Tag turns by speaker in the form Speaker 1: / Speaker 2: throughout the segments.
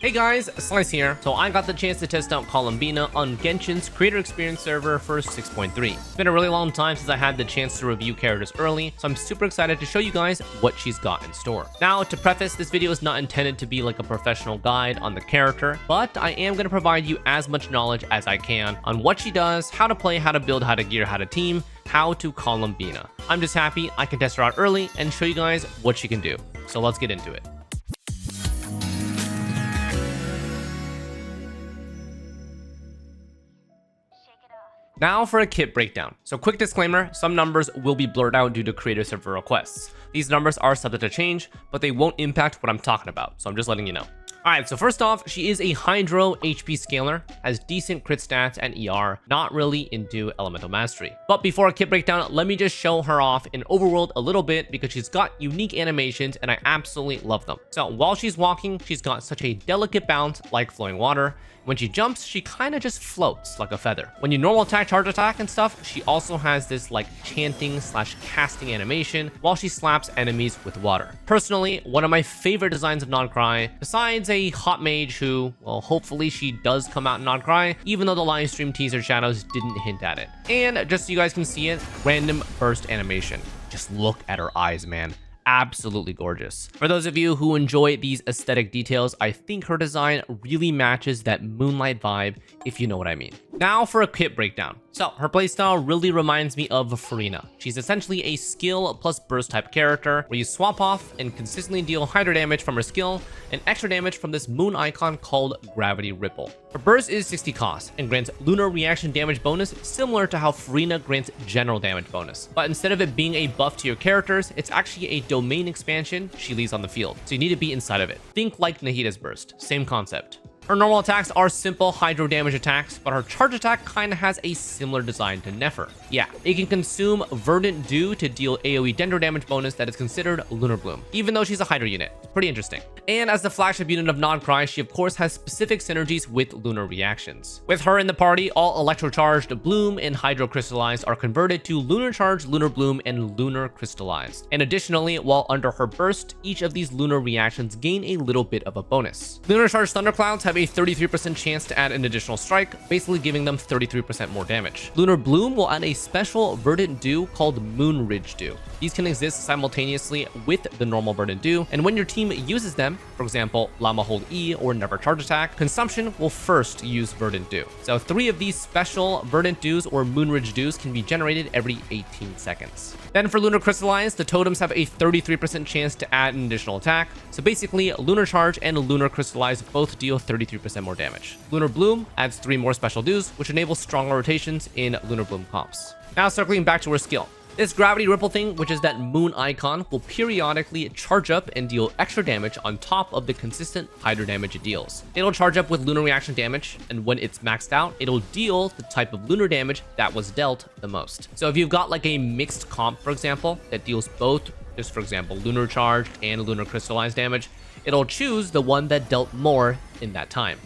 Speaker 1: Hey guys, Xlice here. So I got the chance to test out Columbina on Genshin's creator experience server for 6.3. It's been a really long time since I had the chance to review characters early, so I'm super excited to show you guys what she's got in store. Now, to preface, this video is not intended to be like a professional guide on the character, but I am going to provide you as much knowledge as I can on what she does, how to play, how to build, how to gear, how to team, how to Columbina. I'm just happy I can test her out early and show you guys what she can do. So let's get into it. Now for a kit breakdown. So quick disclaimer, some numbers will be blurred out due to creator server requests. These numbers are subject to change, but they won't impact what I'm talking about, so I'm just letting you know. Alright, so first off, she is a Hydro HP scaler, has decent crit stats and ER, not really into Elemental Mastery. But before a kit breakdown, let me just show her off in Overworld a little bit because she's got unique animations and I absolutely love them. So while she's walking, she's got such a delicate bounce like flowing water. When she jumps, she kind of just floats like a feather. When you normal attack, charge attack and stuff, she also has this like chanting / casting animation while she slaps enemies with water. Personally, one of my favorite designs of Non-Cry, besides a hot mage who, well, hopefully she does come out in Non-Cry, even though the live stream teaser shadows didn't hint at it. And just so you guys can see it, random burst animation. Just look at her eyes, man. Absolutely gorgeous. For those of you who enjoy these aesthetic details, I think her design really matches that moonlight vibe, if you know what I mean. Now for a kit breakdown. So her playstyle really reminds me of Farina. She's essentially a skill plus burst type character where you swap off and consistently deal hydro damage from her skill and extra damage from this moon icon called Gravity Ripple. Her burst is 60 cost and grants lunar reaction damage bonus similar to how Farina grants general damage bonus. But instead of it being a buff to your characters, it's actually a domain expansion she leaves on the field. So you need to be inside of it. Think like Nahida's burst, same concept. Her normal attacks are simple hydro damage attacks, but her charge attack kind of has a similar design to Nefer. Yeah, it can consume Verdant Dew to deal AoE dendro damage bonus that is considered Lunar-Bloom, even though she's a hydro unit. It's pretty interesting. And as the flagship unit of Non-Cry, she of course has specific synergies with lunar reactions. With her in the party, all electro-charged Bloom and Hydro-Crystalize are converted to Lunar-Charged, Lunar-Bloom, and Lunar-Crystallize. And additionally, while under her burst, each of these lunar reactions gain a little bit of a bonus. Lunar-Charged Thunderclouds have a 33% chance to add an additional strike, basically giving them 33% more damage. Lunar-Bloom will add a special Verdant Dew called Moon Ridge Dew. These can exist simultaneously with the normal Verdant Dew, and when your team uses them, for example, Llama Hold E or Never Charge Attack, consumption will first use Verdant Dew. So 3 of these special Verdant Dews or Moon Ridge Dews can be generated every 18 seconds. Then for Lunar-Crystallize, the totems have a 33% chance to add an additional attack. So basically, Lunar Charge and Lunar-Crystallize both deal 33% more damage. Lunar-Bloom adds 3 more special dews, which enable stronger rotations in Lunar-Bloom comps. Now circling back to her skill. This Gravity Ripple thing, which is that moon icon, will periodically charge up and deal extra damage on top of the consistent hydro damage it deals. It'll charge up with lunar reaction damage, and when it's maxed out, it'll deal the type of lunar damage that was dealt the most. So if you've got like a mixed comp, for example, that deals both, just for example, lunar charged and lunar crystallized damage, it'll choose the one that dealt more in that time.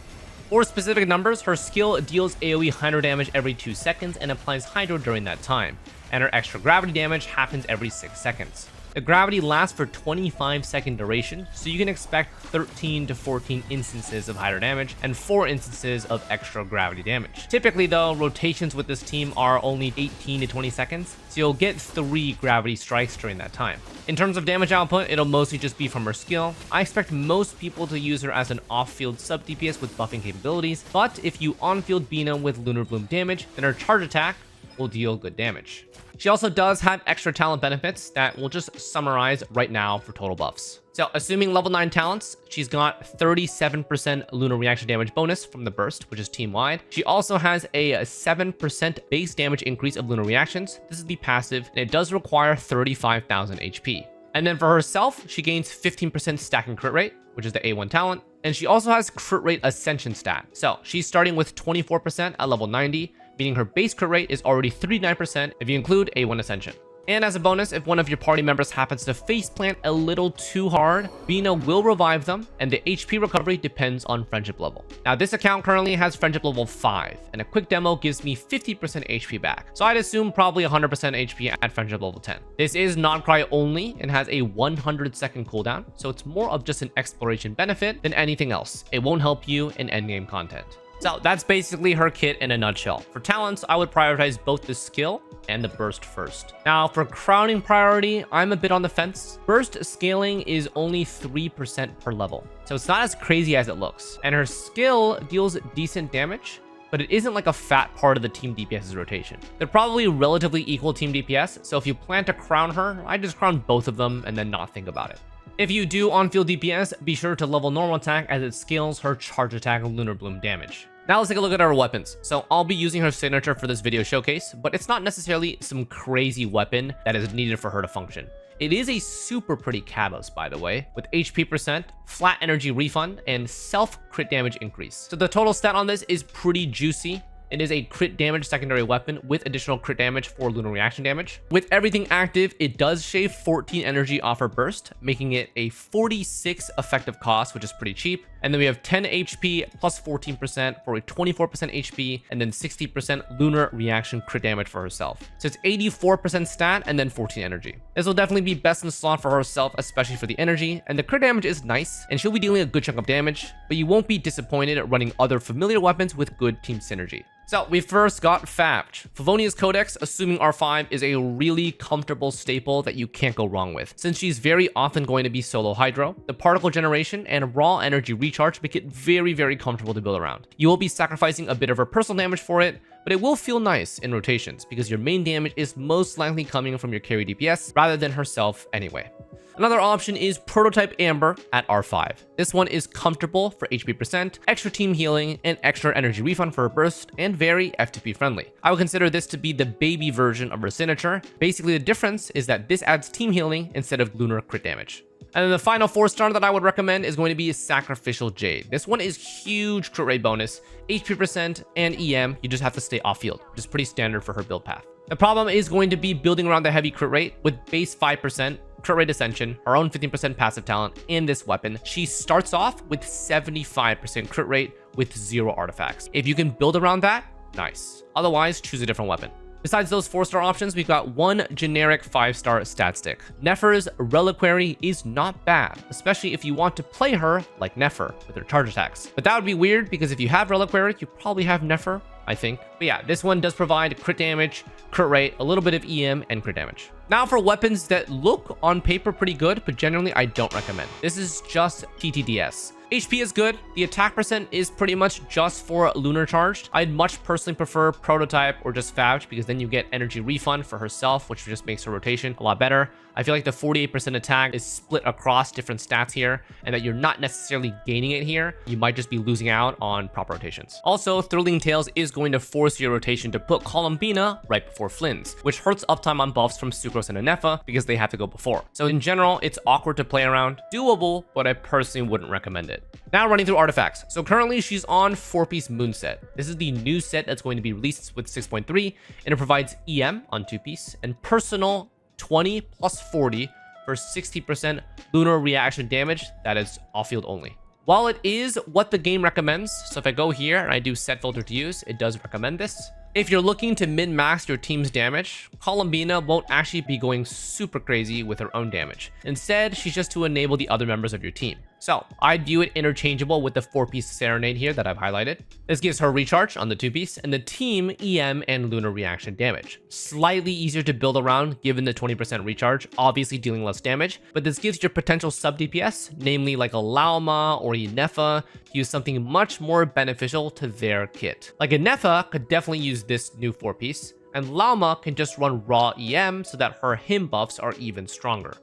Speaker 1: For specific numbers, her skill deals AoE hydro damage every 2 seconds and applies hydro during that time, and her extra gravity damage happens every 6 seconds. The gravity lasts for 25-second duration, so you can expect 13 to 14 instances of hydro damage and 4 instances of extra gravity damage. Typically though, rotations with this team are only 18 to 20 seconds, so you'll get 3 gravity strikes during that time. In terms of damage output, it'll mostly just be from her skill. I expect most people to use her as an off-field sub-DPS with buffing capabilities, but if you on-field Bina with Lunar-Bloom damage, then her charge attack will deal good damage. She also does have extra talent benefits that we'll just summarize right now for total buffs. So assuming level 9 talents, she's got 37% lunar reaction damage bonus from the burst, which is team-wide. She also has a 7% base damage increase of lunar reactions. This is the passive, and it does require 35,000 HP. And then for herself, she gains 15% stack and crit rate, which is the A1 talent. And she also has crit rate ascension stat. So she's starting with 24% at level 90, meaning her base crit rate is already 39% if you include A1 Ascension. And as a bonus, if one of your party members happens to faceplant a little too hard, Bina will revive them, and the HP recovery depends on friendship level. Now, this account currently has friendship level 5, and a quick demo gives me 50% HP back. So I'd assume probably 100% HP at friendship level 10. This is non-cry only and has a 100-second cooldown, so it's more of just an exploration benefit than anything else. It won't help you in endgame content. So that's basically her kit in a nutshell. For talents, I would prioritize both the skill and the burst first. Now for crowning priority, I'm a bit on the fence. Burst scaling is only 3% per level, so it's not as crazy as it looks. And her skill deals decent damage, but it isn't like a fat part of the team DPS's rotation. They're probably relatively equal team DPS, so if you plan to crown her, I just crown both of them and then not think about it. If you do on-field DPS, be sure to level normal attack as it scales her charge attack Lunar-Bloom damage. Now let's take a look at our weapons. So I'll be using her signature for this video showcase, but it's not necessarily some crazy weapon that is needed for her to function. It is a super pretty catalyst, by the way, with HP percent, flat energy refund, and self crit damage increase. So the total stat on this is pretty juicy. It is a crit damage secondary weapon with additional crit damage for lunar reaction damage. With everything active, it does shave 14 energy off her burst, making it a 46 effective cost, which is pretty cheap. And then we have 10 HP plus 14% for a 24% HP, and then 60% lunar reaction crit damage for herself. So it's 84% stat and then 14 energy. This will definitely be best in slot for herself, especially for the energy. And the crit damage is nice, and she'll be dealing a good chunk of damage, but you won't be disappointed at running other familiar weapons with good team synergy. So we first got Fabj. Favonia's Codex, assuming R5, is a really comfortable staple that you can't go wrong with. Since she's very often going to be solo hydro, the particle generation and raw energy recharge make it very, very comfortable to build around. You will be sacrificing a bit of her personal damage for it, but it will feel nice in rotations because your main damage is most likely coming from your carry DPS rather than herself anyway. Another option is Prototype Amber at R5. This one is comfortable for HP percent, extra team healing, and extra energy refund for her burst, and very FTP friendly. I would consider this to be the baby version of her signature. Basically, the difference is that this adds team healing instead of lunar crit damage. And then the final 4-star that I would recommend is going to be Sacrificial Jade. This one is huge crit rate bonus, HP percent, and EM. You just have to stay off field, which is pretty standard for her build path. The problem is going to be building around the heavy crit rate with base 5%, crit rate ascension, her own 15% passive talent, and this weapon. She starts off with 75% crit rate with 0 artifacts. If you can build around that, nice. Otherwise, choose a different weapon. Besides those 4-star options, we've got one generic 5-star stat stick. Nefer's Reliquary is not bad, especially if you want to play her like Nefer with her charge attacks. But that would be weird because if you have Reliquary, you probably have Nefer, I think. But yeah, this one does provide crit damage, crit rate, a little bit of EM, and crit damage. Now for weapons that look on paper pretty good, but generally I don't recommend. This is just TTDS. HP is good. The attack percent is pretty much just for Lunar Charged. I'd much personally prefer Prototype or just Fabj because then you get energy refund for herself, which just makes her rotation a lot better. I feel like the 48% attack is split across different stats here and that you're not necessarily gaining it here. You might just be losing out on proper rotations. Also, Thrilling Tales is going to force your rotation to put Columbina right before Flynn's, which hurts uptime on buffs from Sucrose and Anefa because they have to go before. So in general, it's awkward to play around. Doable, but I personally wouldn't recommend it. Now running through artifacts. So currently she's on 4-piece moon set. This is the new set that's going to be released with 6.3, and it provides EM on 2-piece and personal 20 plus 40 for 60% lunar reaction damage that is off-field only. While it is what the game recommends, so if I go here and I do set filter to use, it does recommend this. If you're looking to min-max your team's damage, Columbina won't actually be going super crazy with her own damage. Instead, she's just to enable the other members of your team. So I'd view it interchangeable with the 4-piece Serenade here that I've highlighted. This gives her recharge on the 2-piece and the team EM and lunar reaction damage. Slightly easier to build around given the 20% recharge, obviously dealing less damage, but this gives your potential sub DPS, namely like a Lauma or a Nefa, to use something much more beneficial to their kit. Like a Nefa could definitely use this new 4-piece, and Lauma can just run raw EM so that her him buffs are even stronger.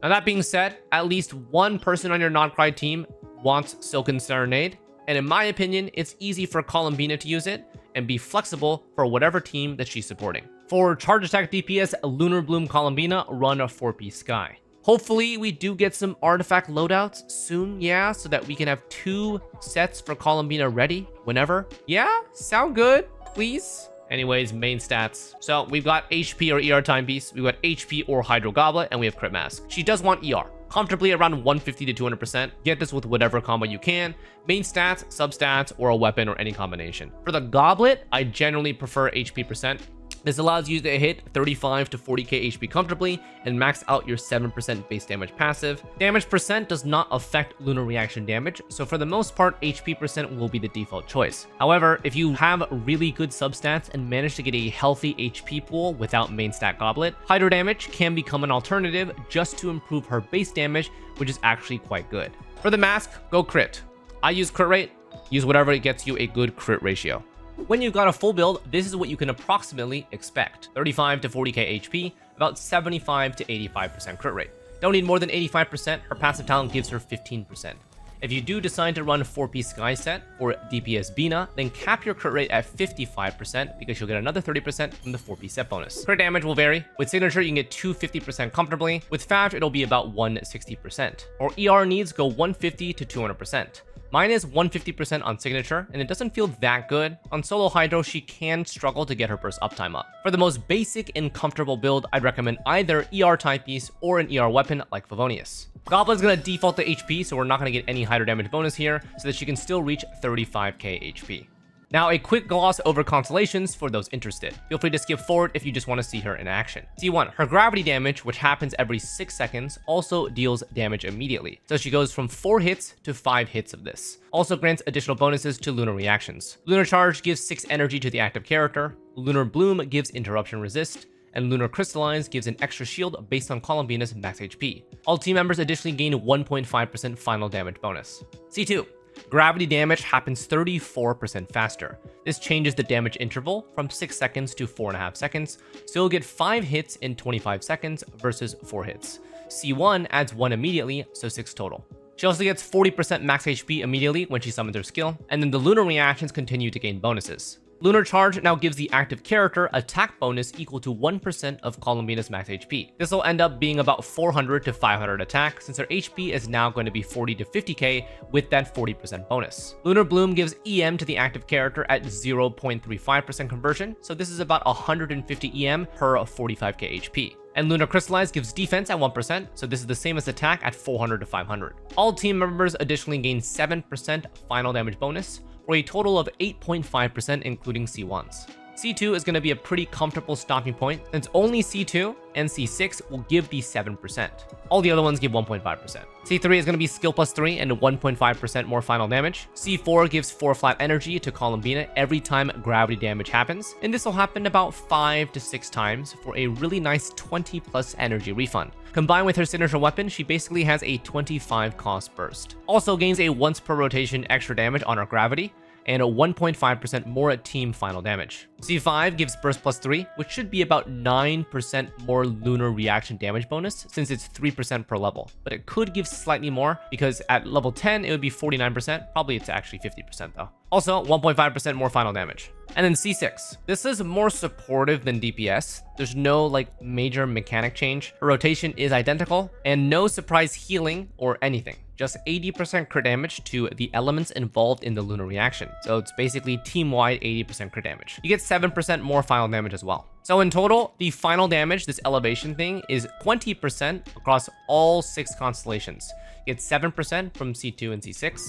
Speaker 1: Now that being said, at least one person on your non-cry team wants Silken Serenade, and in my opinion, it's easy for Columbina to use it and be flexible for whatever team that she's supporting. For charge attack DPS, Lunar-Bloom Columbina run a 4-piece Sky. Hopefully we do get some artifact loadouts soon, yeah, so that we can have 2 sets for Columbina ready whenever. Yeah, sound good, please. Anyways, main stats. So we've got HP or ER timepiece, we've got HP or Hydro Goblet, and we have Crit Mask. She does want ER. Comfortably around 150 to 200%. Get this with whatever combo you can. Main stats, substats, or a weapon or any combination. For the Goblet, I generally prefer HP percent. This allows you to hit 35 to 40k HP comfortably and max out your 7% base damage passive. Damage percent does not affect lunar reaction damage, so for the most part, HP percent will be the default choice. However, if you have really good substats and manage to get a healthy HP pool without main stat Goblet, Hydro damage can become an alternative just to improve her base damage, which is actually quite good. For the mask, go crit. I use crit rate, use whatever gets you a good crit ratio. When you've got a full build, this is what you can approximately expect. 35 to 40k HP, about 75 to 85% crit rate. Don't need more than 85%, her passive talent gives her 15%. If you do decide to run a 4-piece Sky set or DPS Bina, then cap your crit rate at 55% because you'll get another 30% from the 4-piece set bonus. Crit damage will vary. With Signature, you can get 250% comfortably. With Fav, it'll be about 160%. Or ER needs go 150 to 200%. Mine is 150% on Signature, and it doesn't feel that good. On Solo Hydro, she can struggle to get her burst uptime up. For the most basic and comfortable build, I'd recommend either ER timepiece or an ER weapon like Favonius. Goblet's gonna default to HP, so we're not gonna get any Hydro damage bonus here, so that she can still reach 35k HP. Now, a quick gloss over constellations for those interested. Feel free to skip forward if you just want to see her in action. C1, her gravity damage, which happens every 6 seconds, also deals damage immediately. So she goes from 4 hits to 5 hits of this. Also grants additional bonuses to lunar reactions. Lunar-Charged gives 6 energy to the active character. Lunar-Bloom gives interruption resist. And Lunar-Crystalise gives an extra shield based on Columbina's max HP. All team members additionally gain 1.5% final damage bonus. C2. Gravity damage happens 34% faster. This changes the damage interval from 6 seconds to 4.5 seconds, so you'll get 5 hits in 25 seconds versus 4 hits. C1 adds 1 immediately, so 6 total. She also gets 40% max HP immediately when she summons her skill, and then the lunar reactions continue to gain bonuses. Lunar-Charged now gives the active character attack bonus equal to 1% of Columbina's max HP. This will end up being about 400 to 500 attack, since her HP is now going to be 40 to 50k with that 40% bonus. Lunar-Bloom gives EM to the active character at 0.35% conversion, so this is about 150 EM per 45k HP. And Lunar-Crystalise gives defense at 1%, so this is the same as attack at 400 to 500. All team members additionally gain 7% final damage bonus, for a total of 8.5% including C1s. C2 is going to be a pretty comfortable stopping point, since only C2 and C6 will give the 7%. All the other ones give 1.5%. C3 is going to be skill plus 3 and 1.5% more final damage. C4 gives 4 flat energy to Columbina every time gravity damage happens, and this will happen about 5 to 6 times for a really nice 20 plus energy refund. Combined with her signature weapon, she basically has a 25 cost burst. Also gains a once per rotation extra damage on her gravity, and a 1.5% more team final damage. C5 gives burst plus 3, which should be about 9% more lunar reaction damage bonus, since it's 3% per level. But it could give slightly more, because at level 10, it would be 49%. Probably it's actually 50% though. Also, 1.5% more final damage. And then C6. This is more supportive than DPS. There's no major mechanic change. Her rotation is identical, and no surprise healing or anything. Just 80% crit damage to the elements involved in the lunar reaction. So it's basically team-wide 80% crit damage. You get 7% more final damage as well. So in total, the final damage, this elevation thing, is 20% across all 6 constellations. You get 7% from C2 and C6,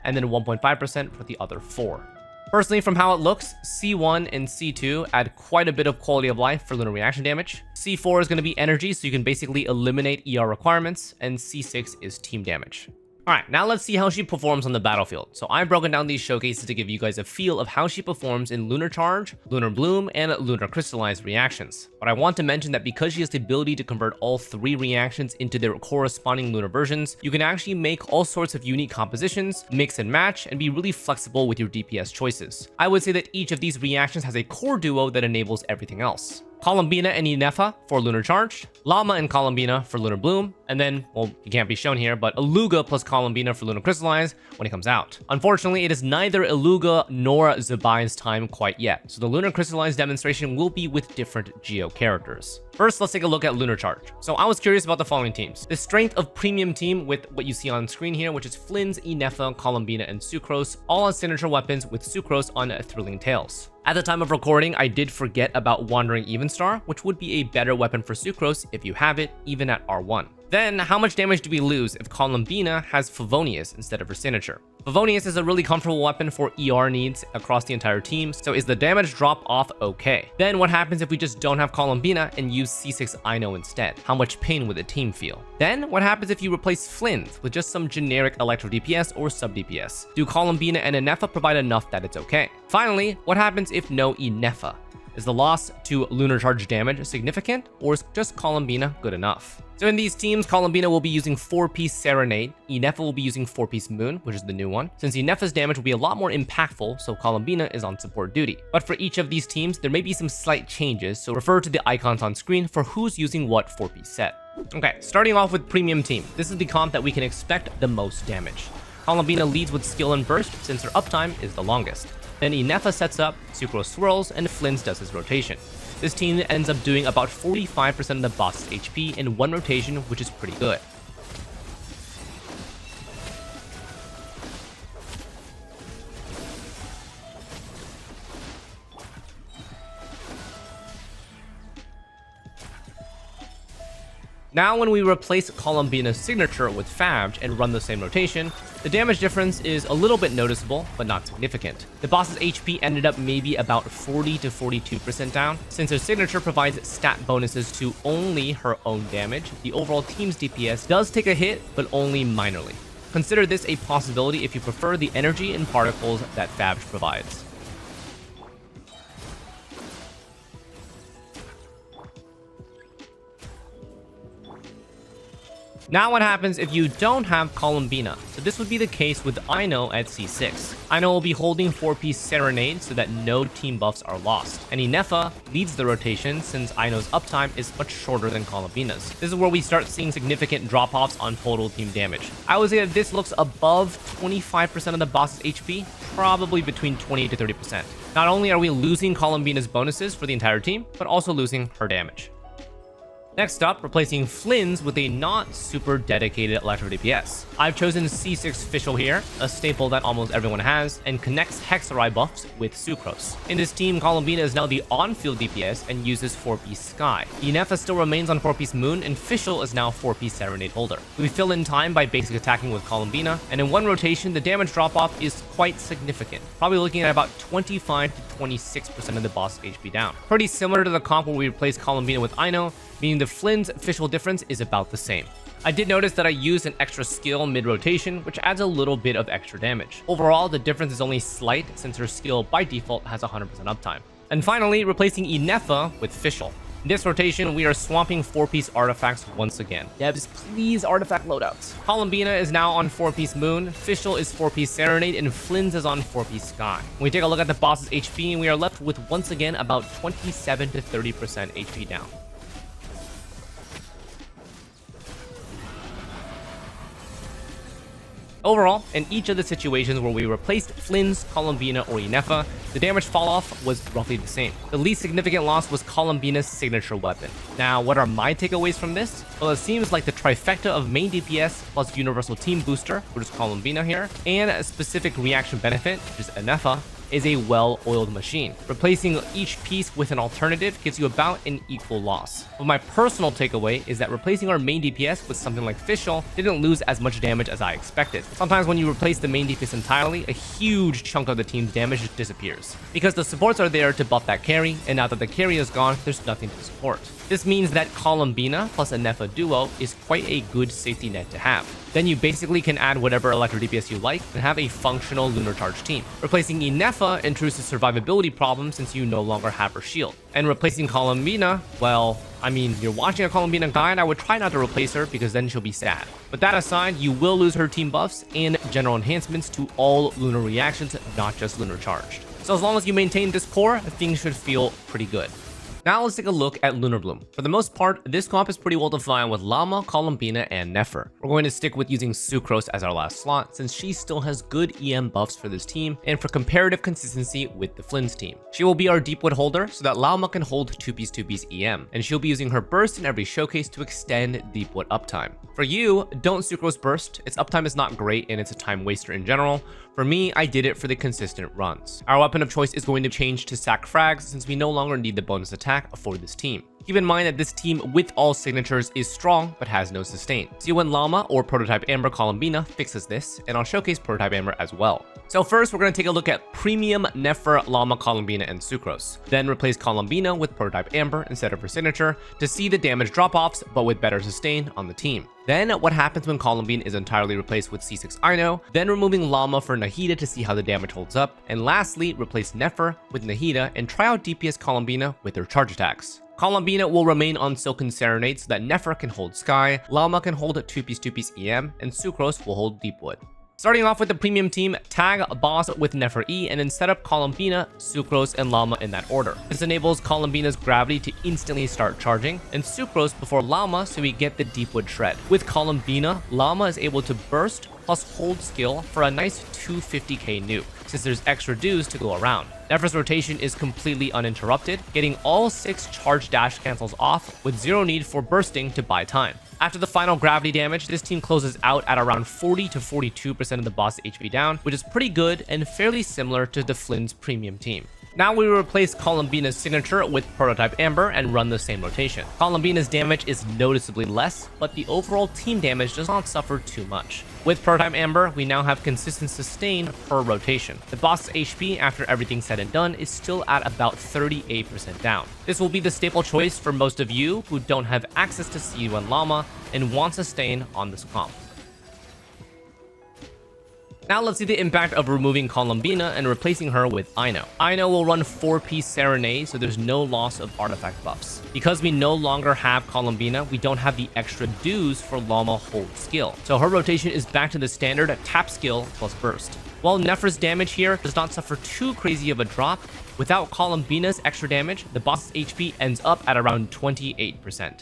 Speaker 1: and then 1.5% for the other 4. Personally, from how it looks, C1 and C2 add quite a bit of quality of life for lunar reaction damage. C4 is going to be energy, so you can basically eliminate ER requirements, and C6 is team damage. Alright, now let's see how she performs on the battlefield. So I've broken down these showcases to give you guys a feel of how she performs in Lunar-Charged, Lunar-Bloom, and Lunar-Crystalise reactions. But I want to mention that because she has the ability to convert all 3 reactions into their corresponding lunar versions, you can actually make all sorts of unique compositions, mix and match, and be really flexible with your DPS choices. I would say that each of these reactions has a core duo that enables everything else. Columbina and Inefa for Lunar-Charged, Llama and Columbina for Lunar-Bloom, And then, well, it can't be shown here, but Iluga plus Columbina for Lunar-Crystalize when it comes out. Unfortunately, it is neither Iluga nor Zabai's time quite yet, so the Lunar-Crystalize demonstration will be with different Geo characters. First, let's take a look at Lunar-Charged. So I was curious about the following teams. The strength of premium team with what you see on screen here, which is Flynn's, Inefa, Columbina, and Sucrose, all on signature weapons with Sucrose on Thrilling Tales. At the time of recording, I did forget about Wandering Evenstar, which would be a better weapon for Sucrose if you have it, even at R1. Then, how much damage do we lose if Columbina has Favonius instead of her signature? Favonius is a really comfortable weapon for ER needs across the entire team, so is the damage drop off okay? Then what happens if we just don't have Columbina and use C6 Ino instead? How much pain would the team feel? Then what happens if you replace Flynn's with just some generic Electro DPS or Sub DPS? Do Columbina and Inefa provide enough that it's okay? Finally, what happens if no Inefa? Is the loss to Lunar-Charged damage significant, or is just Columbina good enough? So in these teams, Columbina will be using 4-piece Serenade, Inefa will be using 4-piece Moon, which is the new one, since Inefa's damage will be a lot more impactful, so Columbina is on support duty. But for each of these teams, there may be some slight changes, so refer to the icons on screen for who's using what 4-piece set. Okay, starting off with Premium Team, this is the comp that we can expect the most damage. Columbina leads with Skill and Burst, since her uptime is the longest. Then Inefa sets up, Sucrose swirls, and Flynn's does his rotation. This team ends up doing about 45% of the boss's HP in one rotation, which is pretty good. Now when we replace Columbina's signature with Fabj and run the same rotation, the damage difference is a little bit noticeable, but not significant. The boss's HP ended up maybe about 40 to 42% down. Since her signature provides stat bonuses to only her own damage, the overall team's DPS does take a hit, but only minorly. Consider this a possibility if you prefer the energy and particles that Fabj provides. Now what happens if you don't have Columbina? So this would be the case with Ino at C6. Ino will be holding 4-piece Serenade so that no team buffs are lost. And Inefa leads the rotation since Ino's uptime is much shorter than Columbina's. This is where we start seeing significant drop-offs on total team damage. I would say that this looks above 25% of the boss's HP, probably between 20 to 30%. Not only are we losing Columbina's bonuses for the entire team, but also losing her damage. Next up, replacing Flynn's with a not super dedicated Electro DPS. I've chosen C6 Fischl here, a staple that almost everyone has, and connects Hexarai buffs with Sucrose. In this team, Columbina is now the on-field DPS and uses 4-piece Sky. Inefa still remains on 4-piece Moon, and Fischl is now 4-piece Serenade holder. We fill in time by basic attacking with Columbina, and in one rotation, the damage drop-off is quite significant, probably looking at about 25 to 26% of the boss HP down. Pretty similar to the comp where we replace Columbina with Ino, meaning the Flynn's Fischl difference is about the same. I did notice that I used an extra skill mid-rotation, which adds a little bit of extra damage. Overall, the difference is only slight since her skill by default has 100% uptime. And finally, replacing Inefa with Fischl. In this rotation, we are swapping 4-piece artifacts once again. Devs, please artifact loadouts. Columbina is now on 4-piece Moon, Fischl is 4-piece Serenade, and Flynn's is on 4-piece Sky. When we take a look at the boss's HP, we are left with once again about 27 to 30% HP down. Overall, in each of the situations where we replaced Flynn's, Columbina, or Inefa, the damage fall-off was roughly the same. The least significant loss was Columbina's signature weapon. Now, what are my takeaways from this? Well, it seems like the trifecta of main DPS plus universal team booster, which is Columbina here, and a specific reaction benefit, which is Inefa, is a well-oiled machine. Replacing each piece with an alternative gives you about an equal loss. But my personal takeaway is that replacing our main DPS with something like Fischl didn't lose as much damage as I expected. Sometimes when you replace the main DPS entirely, a huge chunk of the team's damage just disappears. Because the supports are there to buff that carry, and now that the carry is gone, there's nothing to support. This means that Columbina plus Inefa duo is quite a good safety net to have. Then you basically can add whatever Electro DPS you like and have a functional Lunar-Charged team. Replacing Inefa introduces survivability problems since you no longer have her shield. And replacing Columbina, well, I mean, you're watching a Columbina guide, I would try not to replace her because then she'll be sad. But that aside, you will lose her team buffs and general enhancements to all Lunar reactions, not just Lunar-Charged. So as long as you maintain this core, things should feel pretty good. Now let's take a look at Lunar-Bloom. For the most part, this comp is pretty well defined with Llama, Columbina, and Nefer. We're going to stick with using Sucrose as our last slot since she still has good EM buffs for this team and for comparative consistency with the Flynn's team. She will be our Deepwood holder so that Llama can hold 2-piece EM, and she'll be using her burst in every showcase to extend Deepwood uptime. For you, don't Sucrose burst. Its uptime is not great and it's a time waster in general. For me, I did it for the consistent runs. Our weapon of choice is going to change to sack frags since we no longer need the bonus attack for this team. Keep in mind that this team with all signatures is strong but has no sustain. C0 Llama or Prototype Amber Columbina fixes this, and I'll showcase Prototype Amber as well. So first, we're going to take a look at Premium Nefer, Llama, Columbina, and Sucrose. Then replace Columbina with Prototype Amber instead of her signature to see the damage drop-offs but with better sustain on the team. Then what happens when Columbine is entirely replaced with C6 Ino, then removing Llama for Nahida to see how the damage holds up, and lastly replace Nefer with Nahida and try out DPS Columbina with her charge attacks. Columbina will remain on Silken Serenade so that Nefer can hold Sky, Llama can hold 2-piece EM, and Sucrose will hold Deepwood. Starting off with the premium team, tag boss with Nefer E and then set up Columbina, Sucrose, and Llama in that order. This enables Columbina's gravity to instantly start charging, and Sucrose before Llama so we get the Deepwood shred. With Columbina, Llama is able to burst plus hold skill for a nice 250k nuke, since there's extra dues to go around. Nefer's rotation is completely uninterrupted, getting all 6 charge dash cancels off with zero need for bursting to buy time. After the final gravity damage, this team closes out at around 40 to 42% of the boss HP down, which is pretty good and fairly similar to the Flynn's premium team. Now we will replace Columbina's signature with Prototype Amber and run the same rotation. Columbina's damage is noticeably less, but the overall team damage does not suffer too much. With Prototype Amber, we now have consistent sustain per rotation. The boss's HP after everything's said and done is still at about 38% down. This will be the staple choice for most of you who don't have access to C0 Llama and want sustain on this comp. Now let's see the impact of removing Columbina and replacing her with Ino. Ino will run 4-piece Serenade, so there's no loss of artifact buffs. Because we no longer have Columbina, we don't have the extra dues for Llama hold skill. So her rotation is back to the standard tap skill plus burst. While Nefer's damage here does not suffer too crazy of a drop, without Columbina's extra damage, the boss's HP ends up at around 28%.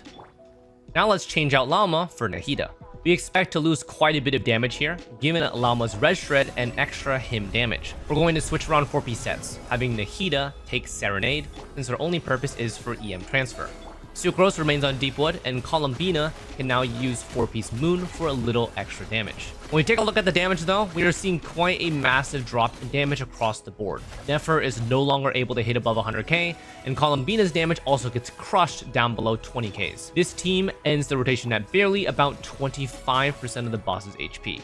Speaker 1: Now let's change out Llama for Nahida. We expect to lose quite a bit of damage here, given Llama's Res Shred and extra him damage. We're going to switch around 4-piece sets, having Nahida take Serenade, since her only purpose is for EM transfer. Sucrose remains on Deepwood, and Columbina can now use 4-piece Moon for a little extra damage. When we take a look at the damage though, we are seeing quite a massive drop in damage across the board. Nefer is no longer able to hit above 100k, and Columbina's damage also gets crushed down below 20ks. This team ends the rotation at barely about 25% of the boss's HP.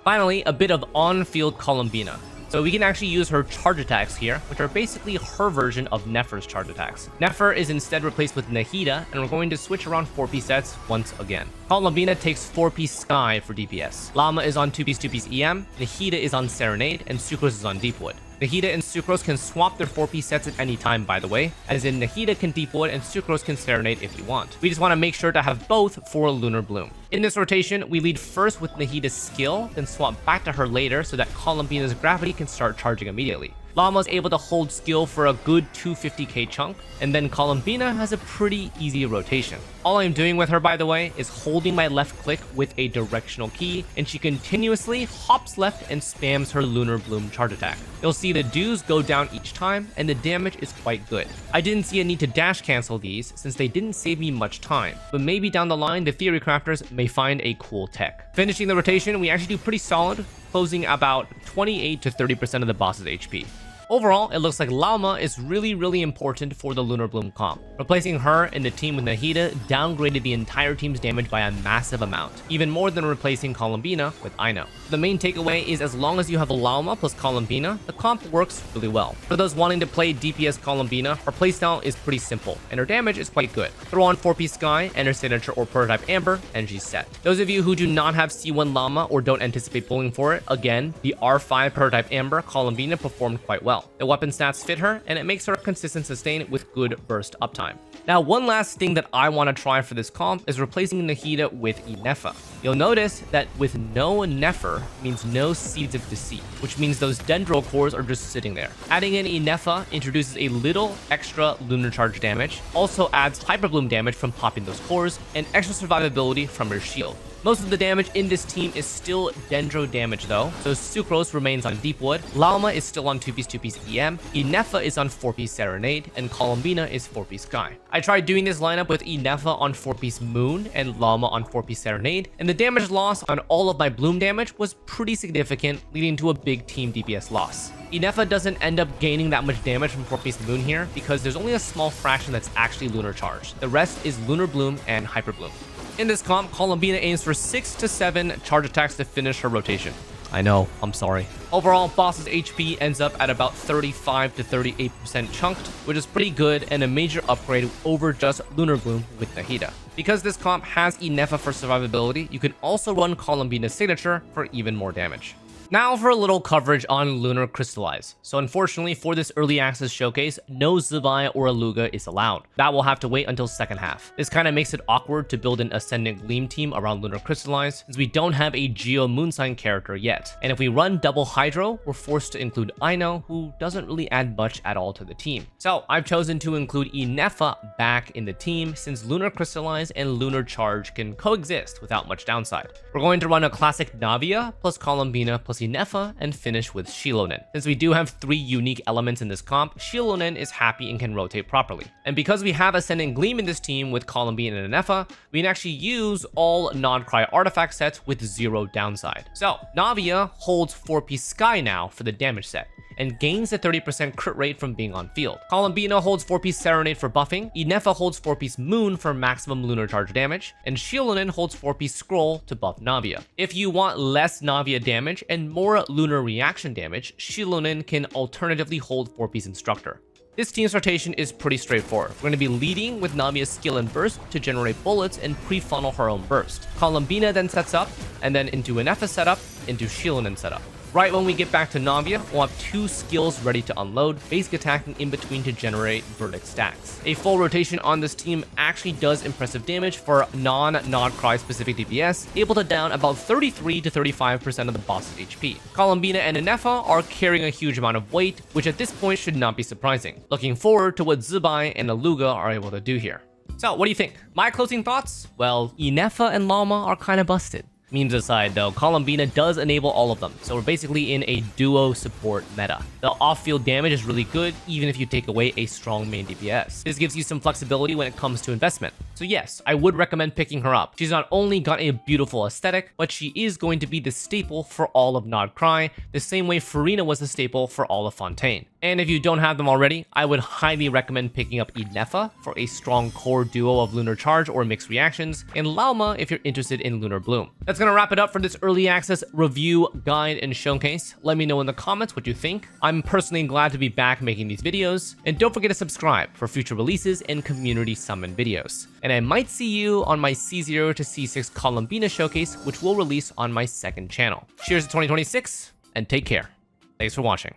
Speaker 1: Finally, a bit of on-field Columbina. So we can actually use her charge attacks here, which are basically her version of Nefer's charge attacks. Nefer is instead replaced with Nahida, and we're going to switch around 4-piece sets once again. Columbina takes 4-piece Sky for DPS. Llama is on 2-piece EM, Nahida is on Serenade, and Sucrose is on Deepwood. Nahida and Sucrose can swap their 4-piece sets at any time, by the way, as in Nahida can Deepwood and Sucrose can Serenade if you want. We just want to make sure to have both for Lunar-Bloom. In this rotation, we lead first with Nahida's skill, then swap back to her later so that Columbina's gravity can start charging immediately. Llama is able to hold skill for a good 250k chunk, and then Columbina has a pretty easy rotation. All I'm doing with her, by the way, is holding my left click with a directional key, and she continuously hops left and spams her Lunar-Bloom charge attack. You'll see the dues go down each time, and the damage is quite good. I didn't see a need to dash cancel these since they didn't save me much time, but maybe down the line the theory crafters may find a cool tech. Finishing the rotation, we actually do pretty solid, closing about 28 to 30% of the boss's HP. Overall, it looks like Llama is really important for the Lunar-Bloom comp. Replacing her in the team with Nahida downgraded the entire team's damage by a massive amount, even more than replacing Columbina with Ino. The main takeaway is as long as you have Llama plus Columbina, the comp works really well. For those wanting to play DPS Columbina, her playstyle is pretty simple, and her damage is quite good. Throw on 4-piece Sky and her signature or Prototype Amber, and she's set. Those of you who do not have C0 Llama or don't anticipate pulling for it, again, the R5 Prototype Amber Columbina performed quite well. well. The weapon stats fit her, and it makes her a consistent sustain with good burst uptime. Now, one last thing that I want to try for this comp is replacing Nahida with Nefa. You'll notice that with no Nefer means no Seeds of Deceit, which means those Dendro cores are just sitting there. Adding in Nefa introduces a little extra lunar charge damage, also adds Hyperbloom damage from popping those cores, and extra survivability from her shield. Most of the damage in this team is still Dendro damage though, so Sucrose remains on Deepwood, Lauma is still on 2-piece EM, Nefa is on 4-piece Serenade, and Columbina is 4-piece Sky. I tried doing this lineup with Nefa on 4-piece Moon and Lauma on 4-piece Serenade, and the damage loss on all of my Bloom damage was pretty significant, leading to a big team DPS loss. Nefa doesn't end up gaining that much damage from 4-piece Moon here because there's only a small fraction that's actually Lunar Charged. The rest is Lunar-Bloom and Hyper-Bloom. In this comp, Columbina aims for 6 to 7 charge attacks to finish her rotation. I know, I'm sorry. Overall, Boss's HP ends up at about 35 to 38% chunked, which is pretty good and a major upgrade over just Lunar-Bloom with Nahida. Because this comp has Nefa for survivability, you can also run Columbina's signature for even more damage. Now for a little coverage on Lunar-Crystalize. So unfortunately for this early access showcase, no Zubai or Aluga is allowed. That will have to wait until second half. This kind of makes it awkward to build an Ascendant Gleam team around Lunar-Crystallize since we don't have a Geo Moonsign character yet. And if we run double Hydro, we're forced to include Ino, who doesn't really add much at all to the team. So I've chosen to include Nefa back in the team since Lunar-Crystallize and Lunar-Charge can coexist without much downside. We're going to run a classic Navia plus Columbina plus Nefa and finish with Shilonen. Since we do have 3 unique elements in this comp, Shilonen is happy and can rotate properly. And because we have Ascendant Gleam in this team with Columbina and Nefa, we can actually use all non-Cry artifact sets with 0 downside. So Navia holds 4-piece Sky now for the damage set, and gains a 30% crit rate from being on field. Columbina holds 4-piece Serenade for buffing, Nefa holds 4-piece Moon for maximum lunar charge damage, and Shilonen holds 4-piece Scroll to buff Navia. If you want less Navia damage and more lunar reaction damage, Shilonen can alternatively hold 4-piece Instructor. This team's rotation is pretty straightforward. We're going to be leading with Navia's skill and burst to generate bullets and pre-funnel her own burst. Columbina then sets up, and then into an Nefa setup, into Shilonen setup. Right when we get back to Navia, we'll have 2 skills ready to unload, basic attacking in between to generate verdict stacks. A full rotation on this team actually does impressive damage for non-Cry specific DPS, able to down about 33 to 35% of the boss's HP. Columbina and Nefa are carrying a huge amount of weight, which at this point should not be surprising. Looking forward to what Zubai and Aluga are able to do here. So what do you think? My closing thoughts? Well, Nefa and Lauma are kind of busted. Memes aside though, Columbina does enable all of them, so we're basically in a duo support meta. The off-field damage is really good even if you take away a strong main DPS. This gives you some flexibility when it comes to investment. So yes, I would recommend picking her up. She's not only got a beautiful aesthetic, but she is going to be the staple for all of Nod Cry, the same way Farina was the staple for all of Fontaine. And if you don't have them already, I would highly recommend picking up Nefa for a strong core duo of Lunar Charge or mixed reactions, and Lauma if you're interested in Lunar Bloom. That's gonna wrap it up for this early access review, guide, and showcase. Let me know in the comments what you think. I'm personally glad to be back making these videos, and don't forget to subscribe for future releases and community summon videos. And I might see you on my C0 to C6 Columbina showcase, which will release on my second channel. Cheers to 2026, and take care. Thanks for watching.